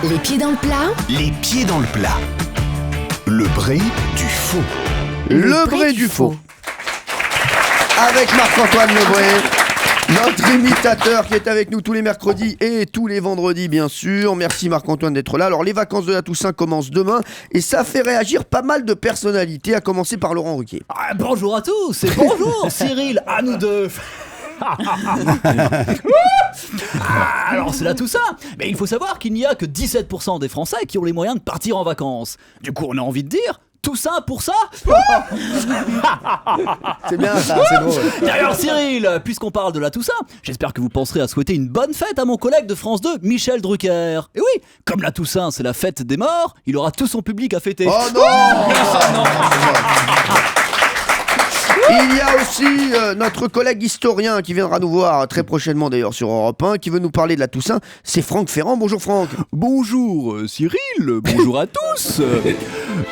Les pieds dans le plat. Les pieds dans le plat. Le Bré du faux. Le Bré du faux. Avec Marc-Antoine Lebré, notre imitateur qui est avec nous tous les mercredis et tous les vendredis, bien sûr. Merci Marc-Antoine d'être là. Alors, les vacances de la Toussaint commencent demain et ça fait réagir pas mal de personnalités, à commencer par Laurent Ruquier. Bonjour à tous et bonjour Cyril, à nous deux. Alors c'est la Toussaint, mais il faut savoir qu'il n'y a que 17% des Français qui ont les moyens de partir en vacances. Du coup on a envie de dire Toussaint pour ça. C'est bien ça, c'est drôle. D'ailleurs Cyril, puisqu'on parle de la Toussaint, j'espère que vous penserez à souhaiter une bonne fête à mon collègue de France 2, Michel Drucker. Et oui, comme la Toussaint c'est la fête des morts, il aura tout son public à fêter. Oh non, non. Il y a aussi notre collègue historien qui viendra nous voir très prochainement d'ailleurs sur Europe 1, qui veut nous parler de la Toussaint, c'est Franck Ferrand. Bonjour Franck. Bonjour Cyril, bonjour à tous.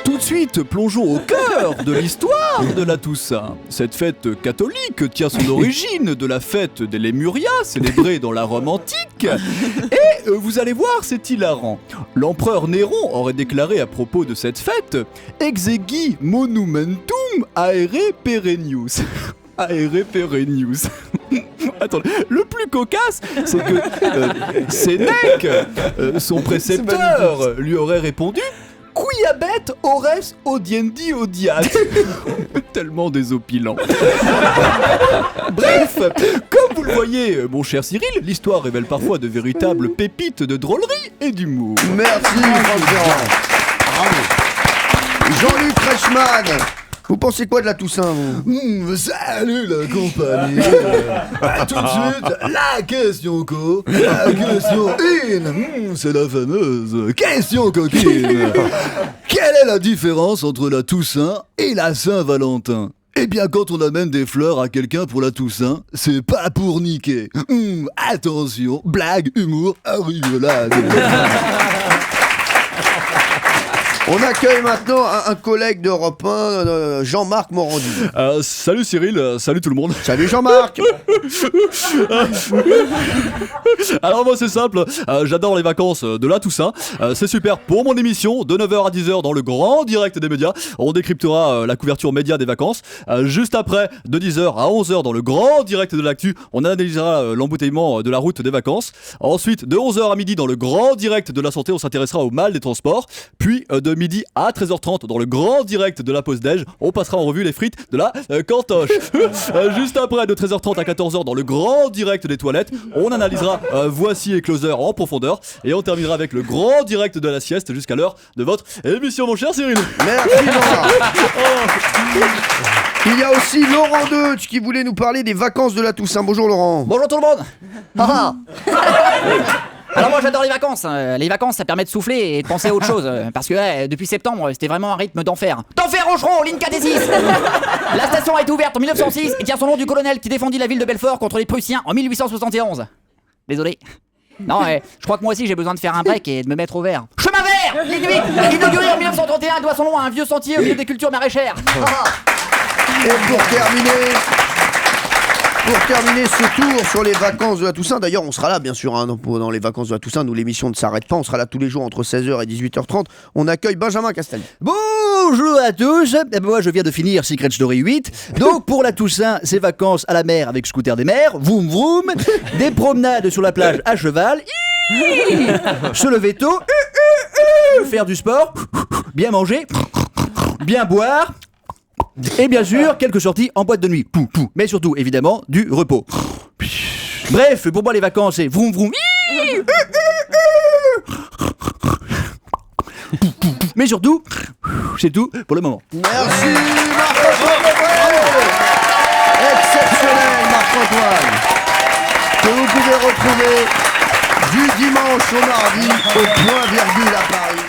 Tout de suite, plongeons au cœur de l'histoire de la Toussaint. Cette fête catholique tient son origine de la fête des Lémurias, célébrée dans la Rome antique. Et vous allez voir, c'est hilarant. L'empereur Néron aurait déclaré à propos de cette fête « Exegi monumentum aere perennius ». Aere perennius. Attendez, le plus cocasse, c'est que Sénèque, son précepteur, lui aurait répondu « Quiabet ores audiendi audiat ». Tellement désopilant. Bref, comme vous le voyez, mon cher Cyril, l'histoire révèle parfois de véritables pépites de drôlerie et d'humour. Merci Franck Ferrand. Jean-Luc Reichmann, vous pensez quoi de la Toussaint, vous? Salut la compagnie. Tout de suite, la question co, la question in. C'est la fameuse question coquine. Quelle est la différence entre la Toussaint et la Saint-Valentin? Eh bien, quand on amène des fleurs à quelqu'un pour la Toussaint, c'est pas pour niquer. Attention, blague, humour, rigolade. On accueille maintenant un collègue d'Europe 1, Jean-Marc Morandi. Salut Cyril, salut tout le monde. Salut Jean-Marc. Alors moi c'est simple, j'adore les vacances de la Toussaint, c'est super pour mon émission de 9h à 10h dans le grand direct des médias. On décryptera la couverture média des vacances. Juste après, de 10h à 11h dans le grand direct de l'actu, on analysera l'embouteillement de la route des vacances. Ensuite, de 11h à midi dans le grand direct de la santé, on s'intéressera au mal des transports. Puis de midi à 13h30 dans le grand direct de la pause déj, on passera en revue les frites de la cantoche. Juste après, de 13h30 à 14h dans le grand direct des toilettes, on analysera Voici et Closer en profondeur. Et on terminera avec le grand direct de la sieste jusqu'à l'heure de votre émission, mon cher Cyril. Merci Jean-Marc. Il y a aussi Laurent Deutsch qui voulait nous parler des vacances de la Toussaint. Bonjour Laurent. Bonjour tout le monde. Alors moi j'adore les vacances. Les vacances ça permet de souffler et de penser à autre chose. Parce que depuis septembre c'était vraiment un rythme d'enfer. D'enfer Rocheron, ligne KT6. La station a été ouverte en 1906 et tient son nom du colonel qui défendit la ville de Belfort contre les Prussiens en 1871. Désolé. Non, je crois que moi aussi j'ai besoin de faire un break et de me mettre au vert. Chemin vert, ligne 8, inauguré en 1931, doit son nom à un vieux sentier au milieu des cultures maraîchères. Et pour terminer ce tour sur les vacances de la Toussaint, d'ailleurs on sera là bien sûr dans les vacances de la Toussaint, nous l'émission ne s'arrête pas, on sera là tous les jours entre 16h et 18h30, on accueille Benjamin Castaldi. Bonjour à tous, moi je viens de finir Secret Story 8, donc pour la Toussaint, c'est vacances à la mer avec scooter des mers, vroom vroom, des promenades sur la plage à cheval, se lever tôt, faire du sport, bien manger, bien boire, et bien sûr, quelques sorties en boîte de nuit. Mais surtout, évidemment, du repos. Bref, pour moi, les vacances, c'est vroom vroom. Mais surtout, c'est tout pour le moment. Merci Marc-Antoine. Exceptionnel Marc-Antoine, que vous pouvez retrouver du dimanche au mardi au point virgule à Paris.